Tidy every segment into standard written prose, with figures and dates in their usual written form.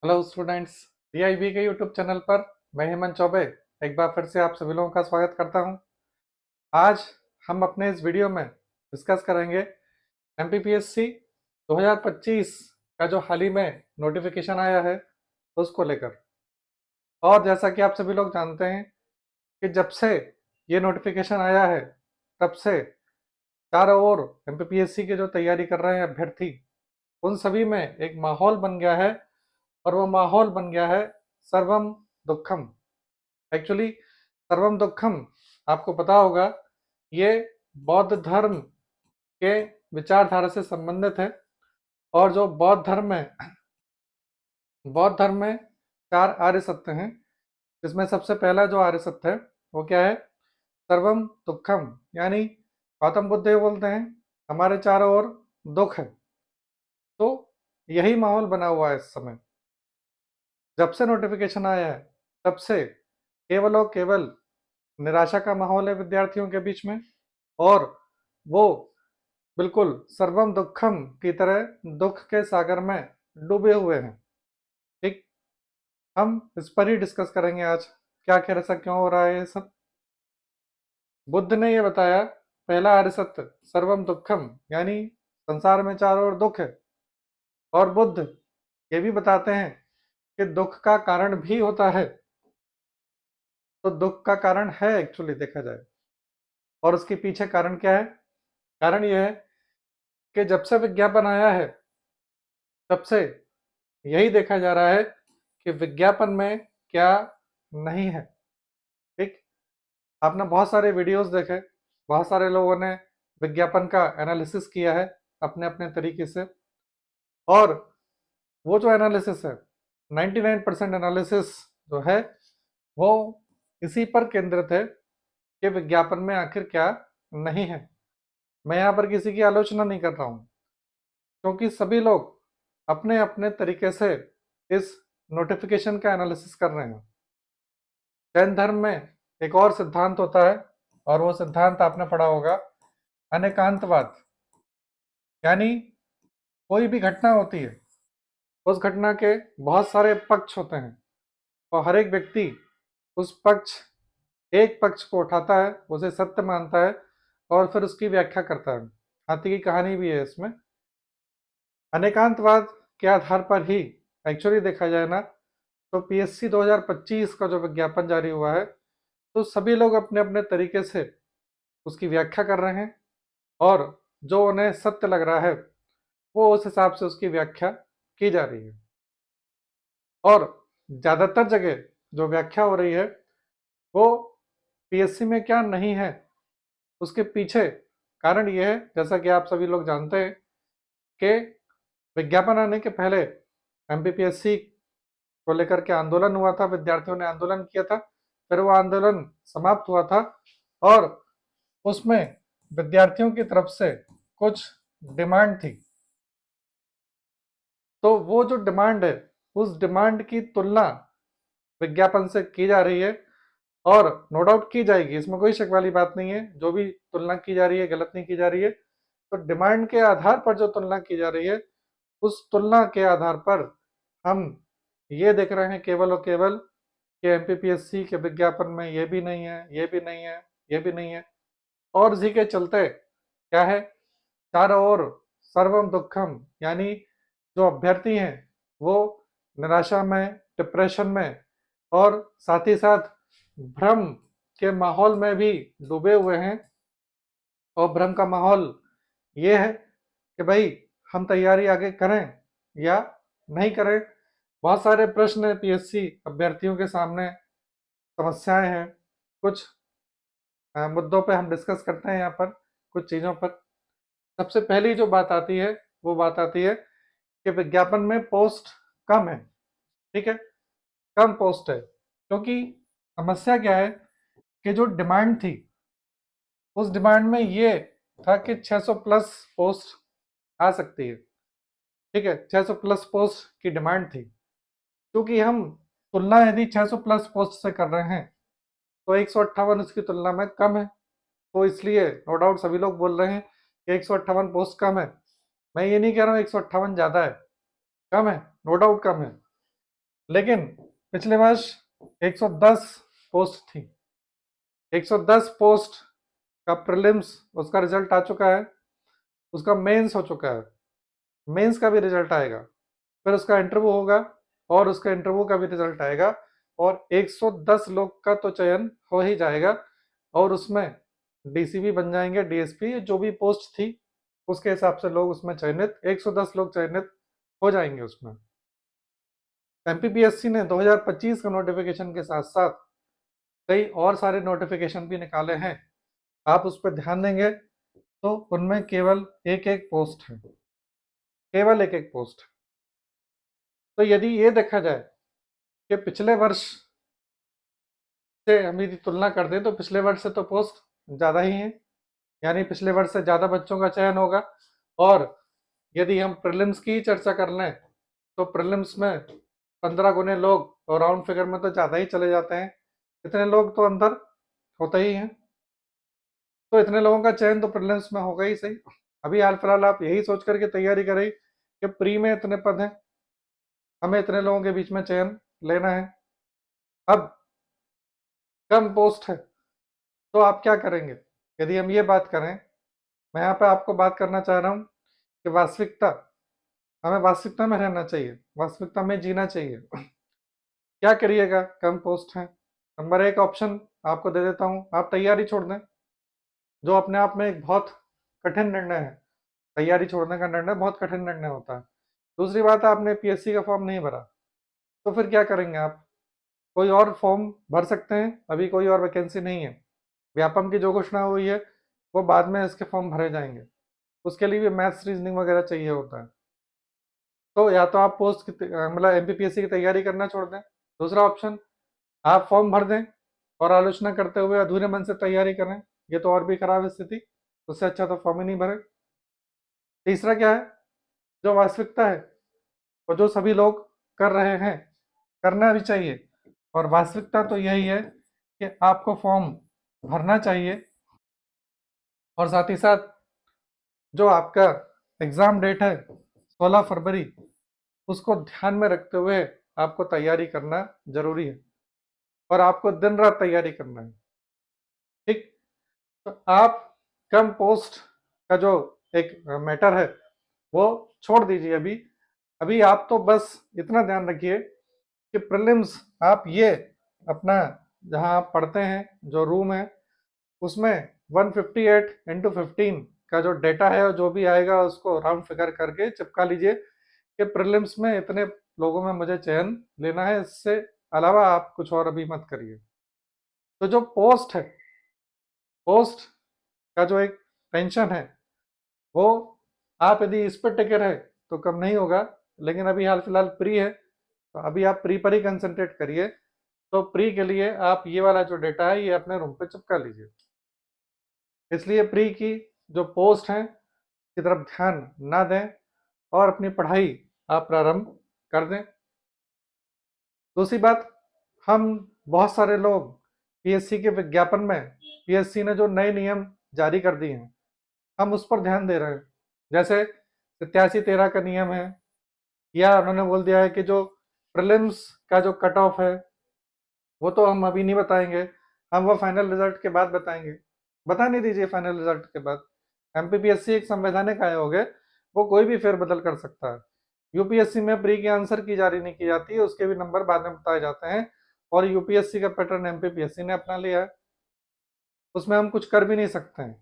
Hello students, DIB के YouTube channel पर मैं हेमंत चौबे एक बार फिर से आप सभी लोगों का स्वागत करता हूं। आज हम अपने इस वीडियो में डिस्कस करेंगे MPPSC 2025 का जो हाल ही में नोटिफिकेशन आया है उसको लेकर। और जैसा कि आप सभी लोग जानते हैं कि जब से ये नोटिफिकेशन आया है तब से चारों ओर MPPSC की जो तैयारी कर रहे हैं अभ्यर्थी, उन सभी में एक माहौल बन गया है। और वो माहौल बन गया है सर्वम दुखम। एक्चुअली सर्वम दुखम आपको पता होगा, ये बौद्ध धर्म के विचारधारा से संबंधित है। और जो बौद्ध धर्म है, बौद्ध धर्म में 4 आर्य सत्य हैं, जिसमें सबसे पहला जो आर्य सत्य है वो क्या है? सर्वम दुखम। यानी गौतम बुद्ध ये बोलते हैं हमारे चारों ओर दुख है। तो यही माहौल बना हुआ है इस समय। जब से नोटिफिकेशन आया है तब से केवल और केवल निराशा का माहौल है विद्यार्थियों के बीच में। और वो बिल्कुल सर्वम दुखम की तरह दुख के सागर में डूबे हुए हैं। ठीक, हम इस पर ही डिस्कस करेंगे आज, क्या आखिर ऐसा क्यों हो रहा है ये सब। बुद्ध ने ये बताया, पहला आर्य सत्य सर्वम दुखम, यानी संसार में चारों ओर दुख है। और बुद्ध ये भी बताते हैं कि दुख का कारण भी होता है। तो दुख का कारण है एक्चुअली देखा जाए, और उसके पीछे कारण क्या है? कारण यह है कि जब से विज्ञापन आया है तब से यही देखा जा रहा है कि विज्ञापन में क्या नहीं है। ठीक, आपने बहुत सारे वीडियोस देखे, बहुत सारे लोगों ने विज्ञापन का एनालिसिस किया है अपने अपने तरीके से। और वो जो एनालिसिस है, 99% एनालिसिस जो है वो इसी पर केंद्रित है कि विज्ञापन में आखिर क्या नहीं है। मैं यहाँ पर किसी की आलोचना नहीं कर रहा हूँ, क्योंकि सभी लोग अपने अपने तरीके से इस नोटिफिकेशन का एनालिसिस कर रहे हैं। जैन धर्म में एक और सिद्धांत होता है, और वो सिद्धांत आपने पढ़ा होगा, अनेकांतवाद। यानी कोई भी घटना होती है, उस घटना के बहुत सारे पक्ष होते हैं, और हर एक व्यक्ति उस एक पक्ष को उठाता है, उसे सत्य मानता है और फिर उसकी व्याख्या करता है। हाथी की कहानी भी है इसमें। अनेकांतवाद के आधार पर ही एक्चुअली देखा जाए ना, तो PSC 2025 का जो विज्ञापन जारी हुआ है, तो सभी लोग अपने अपने तरीके से उसकी व्याख्या कर रहे हैं। और जो उन्हें सत्य लग रहा है वो उस हिसाब से उसकी व्याख्या की जा रही है। और ज़्यादातर जगह जो व्याख्या हो रही है वो PSC में क्या नहीं है, उसके पीछे कारण यह है, जैसा कि आप सभी लोग जानते हैं, कि विज्ञापन आने के पहले MPPSC को लेकर के आंदोलन हुआ था, विद्यार्थियों ने आंदोलन किया था, फिर वो आंदोलन समाप्त हुआ था। और उसमें विद्यार्थियों की तरफ से कुछ डिमांड थी। तो वो जो डिमांड है, उस डिमांड की तुलना विज्ञापन से की जा रही है। और नो डाउट की जाएगी, इसमें कोई शक वाली बात नहीं है। जो भी तुलना की जा रही है गलत नहीं की जा रही है। तो डिमांड के आधार पर जो तुलना की जा रही है, उस तुलना के आधार पर हम ये देख रहे हैं केवल और केवल कि MPPSC के विज्ञापन में ये भी नहीं है, ये भी नहीं है, ये भी नहीं है। और इसी के चलते क्या है, चारों ओर सर्वम दुखम, यानी जो अभ्यर्थी हैं वो निराशा में, डिप्रेशन में, और साथ ही साथ भ्रम के माहौल में भी डूबे हुए हैं। और भ्रम का माहौल ये है कि भाई हम तैयारी आगे करें या नहीं करें। बहुत सारे प्रश्न है PSC अभ्यर्थियों के सामने, समस्याएं हैं। कुछ मुद्दों पे हम डिस्कस करते हैं यहाँ पर, कुछ चीज़ों पर। सबसे पहली जो बात आती है वो बात आती है कि विज्ञापन में पोस्ट कम है। ठीक है, कम पोस्ट है क्योंकि समस्या क्या है कि जो डिमांड थी, उस डिमांड में ये था कि 600 प्लस पोस्ट आ सकती है। ठीक है, 600 प्लस पोस्ट की डिमांड थी। क्योंकि हम तुलना यदि 600 प्लस पोस्ट से कर रहे हैं तो 158 उसकी तुलना में कम है। तो इसलिए नो डाउट सभी लोग बोल रहे हैं कि 158 पोस्ट कम है। मैं ये नहीं कह रहा हूँ 158 ज़्यादा है, कम है, नो डाउट कम है। लेकिन पिछले वर्ष 110 पोस्ट थी। 110 पोस्ट का प्रीलिम्स उसका रिजल्ट आ चुका है, उसका मेंस हो चुका है, मेंस का भी रिजल्ट आएगा, फिर उसका इंटरव्यू होगा और उसका इंटरव्यू का भी रिजल्ट आएगा और 110 लोग का तो चयन हो ही जाएगा और उसमें डीसीपी बन जाएंगे, डीएसपी जो भी पोस्ट थी उसके हिसाब से लोग उसमें चयनित, 110 लोग चयनित हो जाएंगे उसमें। एमपीपीएससी ने 2025 का नोटिफिकेशन के साथ साथ कई और सारे नोटिफिकेशन भी निकाले हैं, आप उस पर ध्यान देंगे तो उनमें केवल एक एक पोस्ट है, केवल एक एक पोस्ट। तो यदि ये देखा जाए कि पिछले वर्ष से हम यदि तुलना कर दें तो पिछले वर्ष से तो पोस्ट ज़्यादा ही है, यानी पिछले वर्ष से ज़्यादा बच्चों का चयन होगा। और यदि हम प्रीलिम्स की चर्चा कर लें तो प्रीलिम्स में 15 गुने लोग और राउंड फिगर में तो ज़्यादा ही चले जाते हैं, इतने लोग तो अंदर होते ही हैं, तो इतने लोगों का चयन तो प्रीलिम्स में होगा ही सही। अभी हाल फिलहाल आप यही सोच करके तैयारी करें कि प्री में इतने पद हैं, हमें इतने लोगों के बीच में चयन लेना है। अब कम पोस्ट है तो आप क्या करेंगे? यदि हम ये बात करें, मैं यहाँ पे आपको बात करना चाह रहा हूँ कि वास्तविकता, हमें वास्तविकता में रहना चाहिए, वास्तविकता में जीना चाहिए। क्या करिएगा? कम पोस्ट है, नंबर एक ऑप्शन आपको दे देता हूँ, आप तैयारी छोड़ दें, जो अपने आप में एक बहुत कठिन निर्णय है। तैयारी छोड़ने का निर्णय बहुत कठिन निर्णय होता है। दूसरी बात है, आपने पीएससी का फॉर्म नहीं भरा, तो फिर क्या करेंगे आप? कोई और फॉर्म भर सकते हैं, अभी कोई और वैकेंसी नहीं है, व्यापम की जो घोषणा हुई है वो बाद में इसके फॉर्म भरे जाएंगे, उसके लिए भी मैथ्स रीजनिंग वगैरह चाहिए होता है। तो या तो आप पोस्ट की मतलब एमपीपीएससी की तैयारी करना छोड़ दें, दूसरा ऑप्शन आप फॉर्म भर दें और आलोचना करते हुए अधूरे मन से तैयारी करें, ये तो और भी खराब स्थिति, उससे अच्छा तो फॉर्म ही नहीं भरे। तीसरा क्या है? जो वास्तविकता है और जो सभी लोग कर रहे हैं, करना भी चाहिए, और वास्तविकता तो यही है कि आपको फॉर्म भरना चाहिए और साथ ही साथ जो आपका एग्ज़ाम डेट है 16 फरवरी, उसको ध्यान में रखते हुए आपको तैयारी करना जरूरी है और आपको दिन रात तैयारी करना है। ठीक, तो आप कम पोस्ट का जो एक मैटर है वो छोड़ दीजिए। अभी अभी आप तो बस इतना ध्यान रखिए कि प्रीलिम्स आप ये अपना जहां आप पढ़ते हैं जो रूम है उसमें 158 इंटू 15 का जो डेटा है और जो भी आएगा उसको राउंड फिगर करके चिपका लीजिए कि प्रीलिम्स में इतने लोगों में मुझे चयन लेना है, इससे अलावा आप कुछ और अभी मत करिए। तो जो पोस्ट है, पोस्ट का जो एक टेंशन है वो आप यदि इस पर टिके रहे तो कम नहीं होगा, लेकिन अभी हाल फिलहाल प्री है तो अभी आप प्री पर ही कंसंट्रेट करिए। तो प्री के लिए आप ये वाला जो डेटा है ये अपने रूम पे चिपका लीजिए। इसलिए प्री की जो पोस्ट हैं की तरफ ध्यान ना दें और अपनी पढ़ाई आप प्रारंभ कर दें। दूसरी बात, हम बहुत सारे लोग पीएससी के विज्ञापन में पीएससी ने जो नए नियम जारी कर दिए हैं हम उस पर ध्यान दे रहे हैं, जैसे 87-13 का नियम है, या उन्होंने बोल दिया है कि जो प्रीलिम्स का जो कट ऑफ है वो तो हम अभी नहीं बताएंगे, हम वो फाइनल रिजल्ट के बाद बताएंगे। बता नहीं दीजिए फाइनल रिजल्ट के बाद। एमपीपीएससी एक संवैधानिक आयोग है, वो कोई भी फेरबदल कर सकता है। यूपीएससी में प्री के आंसर की जारी नहीं की जाती है, उसके भी नंबर बाद में बताए जाते हैं और यूपीएससी का पैटर्न एमपीपीएससी ने अपना लिया है, उसमें हम कुछ कर भी नहीं सकते हैं।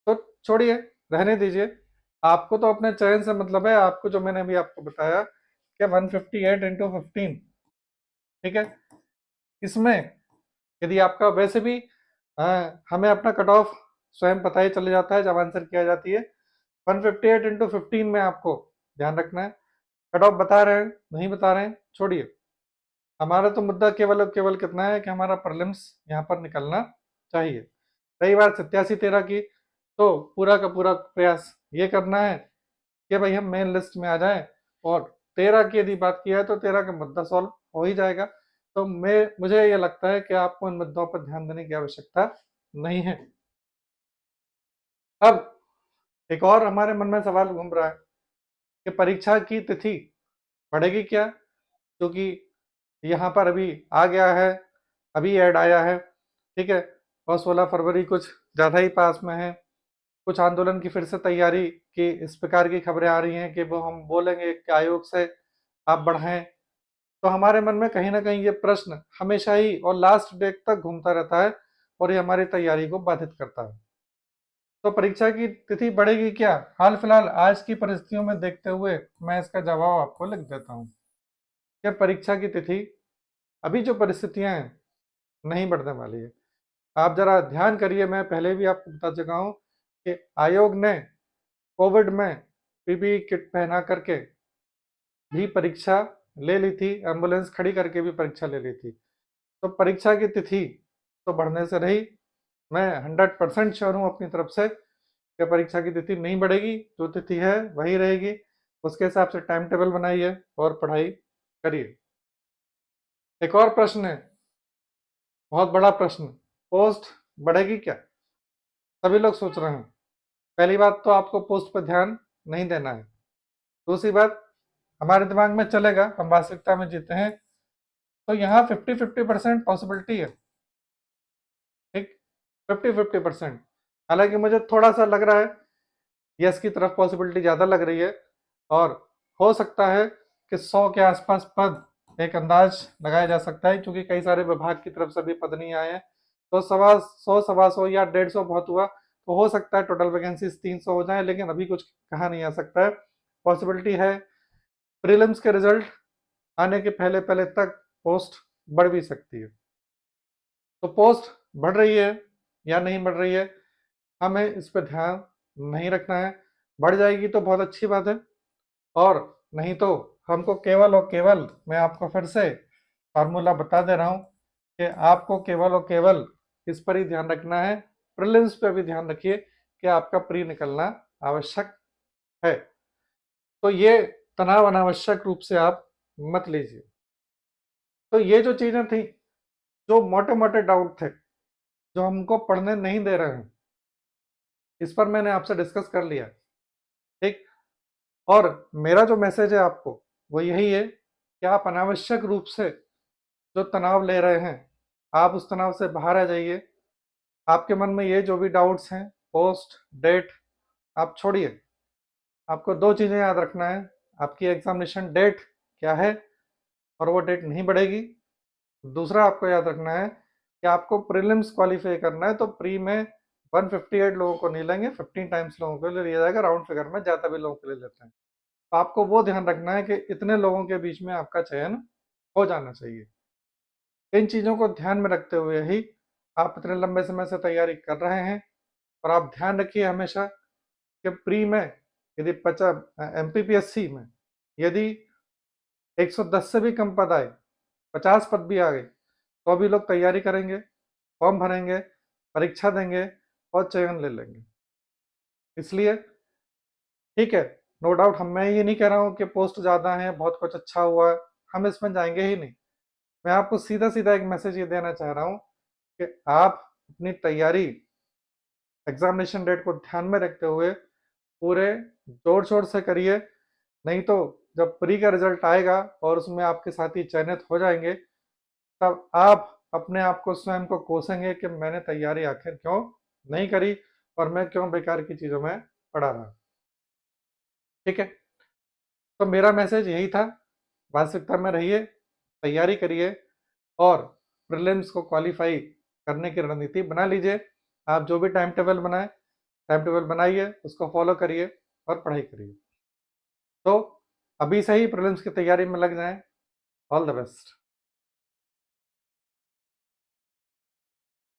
तो छोड़िए, रहने दीजिए। आपको तो अपने चयन से मतलब है, आपको जो मैंने अभी आपको बताया कि 158 इंटू 15, ठीक है, इसमें यदि आपका वैसे भी हमें अपना कट ऑफ स्वयं पता ही चले जाता है जब आंसर किया जाती है। 158 इंटू 15 में आपको ध्यान रखना है, कट ऑफ बता रहे हैं नहीं बता रहे हैं छोड़िए, हमारा तो मुद्दा केवल और केवल कितना है कि हमारा प्रीलिम्स यहाँ पर निकलना चाहिए। रही बात 87-13 की, तो पूरा का पूरा प्रयास ये करना है कि भाई हम मेन लिस्ट में आ जाएं और 13 की यदि बात की है तो 13 का मुद्दा सॉल्व हो ही जाएगा। तो मुझे ये लगता है कि आपको इन मुद्दों पर ध्यान देने की आवश्यकता नहीं है। अब एक और हमारे मन में सवाल घूम रहा है कि परीक्षा की तिथि बढ़ेगी क्या, क्योंकि यहाँ पर अभी आ गया है, अभी ऐड आया है, ठीक है। और 16 फरवरी कुछ ज़्यादा ही पास में है। कुछ आंदोलन की फिर से तैयारी की इस प्रकार की खबरें आ रही हैं कि वो हम बोलेंगे कि आयोग से आप बढ़ाएं। तो हमारे मन में कहीं ना कहीं ये प्रश्न हमेशा ही और लास्ट डेट तक घूमता रहता है और ये हमारी तैयारी को बाधित करता है। तो परीक्षा की तिथि बढ़ेगी क्या? हाल फिलहाल आज की परिस्थितियों में देखते हुए मैं इसका जवाब आपको लिख देता हूँ कि परीक्षा की तिथि अभी जो परिस्थितियां हैं नहीं बढ़ने वाली है। आप जरा ध्यान करिए, मैं पहले भी आपको बता चुका हूँ कि आयोग ने कोविड में पीपीई किट पहना करके भी परीक्षा ले ली थी, एम्बुलेंस खड़ी करके भी परीक्षा ले ली थी। तो परीक्षा की तिथि तो बढ़ने से रही। मैं 100% श्योर हूँ अपनी तरफ से कि परीक्षा की तिथि नहीं बढ़ेगी, जो तिथि है वही रहेगी। उसके हिसाब से टाइम टेबल बनाइए और पढ़ाई करिए। एक और प्रश्न है, बहुत बड़ा प्रश्न, पोस्ट बढ़ेगी क्या? सभी लोग सोच रहे हैं। पहली बात तो आपको पोस्ट पर ध्यान नहीं देना है। दूसरी बात, हमारे दिमाग में चलेगा, हम वास्तविकता में जीते हैं, तो यहाँ 50-50% पॉसिबिलिटी है, ठीक, 50-50%। हालांकि मुझे थोड़ा सा लग रहा है यस की तरफ पॉसिबिलिटी ज़्यादा लग रही है, और हो सकता है कि 100 के आसपास पद एक अंदाज लगाया जा सकता है, क्योंकि कई सारे विभाग की तरफ से भी पद नहीं आए हैं। तो 100 या 150 बहुत हुआ, तो हो सकता है टोटल वैकेंसीज 300 हो जाए, लेकिन अभी कुछ कहा नहीं आ सकता है। पॉसिबिलिटी है प्रीलिम्स के रिजल्ट आने के पहले पहले तक पोस्ट बढ़ भी सकती है। तो पोस्ट बढ़ रही है या नहीं बढ़ रही है, हमें इस पर ध्यान नहीं रखना है। बढ़ जाएगी तो बहुत अच्छी बात है, और नहीं तो हमको केवल और केवल, मैं आपको फिर से फार्मूला बता दे रहा हूँ कि आपको केवल और केवल इस पर ही ध्यान रखना है। प्रीलिम्स पे भी ध्यान रखिए कि आपका प्री निकलना आवश्यक है। तो ये तनाव अनावश्यक रूप से आप मत लीजिए। तो ये जो चीजें थी, जो मोटे मोटे डाउट थे, जो हमको पढ़ने नहीं दे रहे हैं, इस पर मैंने आपसे डिस्कस कर लिया, ठीक। और मेरा जो मैसेज है आपको वो यही है कि आप अनावश्यक रूप से जो तनाव ले रहे हैं, आप उस तनाव से बाहर आ जाइए। आपके मन में ये जो भी डाउट्स हैं, पोस्ट डेट, आप छोड़िए। आपको दो चीज़ें याद रखना है, आपकी एग्जामिनेशन डेट क्या है और वो डेट नहीं बढ़ेगी। दूसरा आपको याद रखना है कि आपको प्रीलिम्स क्वालिफाई करना है, तो प्री में 158 लोगों को नहीं लेंगे, 15 टाइम्स लोगों को ले लिया जाएगा, राउंड फिगर में ज़्यादा भी लोगों के लिए लेते हैं। तो आपको वो ध्यान रखना है कि इतने लोगों के बीच में आपका चयन हो जाना चाहिए। इन चीज़ों को ध्यान में रखते हुए ही आप इतने लंबे समय से तैयारी कर रहे हैं। और आप ध्यान रखिए हमेशा कि प्री में यदि 50 एमपीपीएससी में यदि 110 से भी कम पद आए, 50 पद भी आ गए, तो भी लोग तैयारी करेंगे, फॉर्म भरेंगे, परीक्षा देंगे और चयन ले लेंगे। इसलिए ठीक है, नो डाउट, मैं ये नहीं कह रहा हूँ कि पोस्ट ज़्यादा है, बहुत कुछ अच्छा हुआ है, हम इसमें जाएंगे ही नहीं। मैं आपको सीधा सीधा एक मैसेज ये देना चाह रहा हूँ कि आप अपनी तैयारी एग्जामिनेशन डेट को ध्यान में रखते हुए पूरे जोर शोर से करिए। नहीं तो जब प्री का रिजल्ट आएगा और उसमें आपके साथी चयनित हो जाएंगे, तब आप अपने आप को स्वयं को कोसेंगे कि मैंने तैयारी आखिर क्यों नहीं करी और मैं क्यों बेकार की चीज़ों में पड़ा रहा। ठीक है, तो मेरा मैसेज यही था, वास्तविकता में रहिए, तैयारी करिए और प्रीलिम्स को क्वालिफाई करने की रणनीति बना लीजिए। आप जो भी टाइम टेबल बनाए, टाइम टेबल बनाइए, उसको फॉलो करिए और पढ़ाई करिए। तो अभी से ही प्रीलिम्स की तैयारी में लग जाएं। All the best.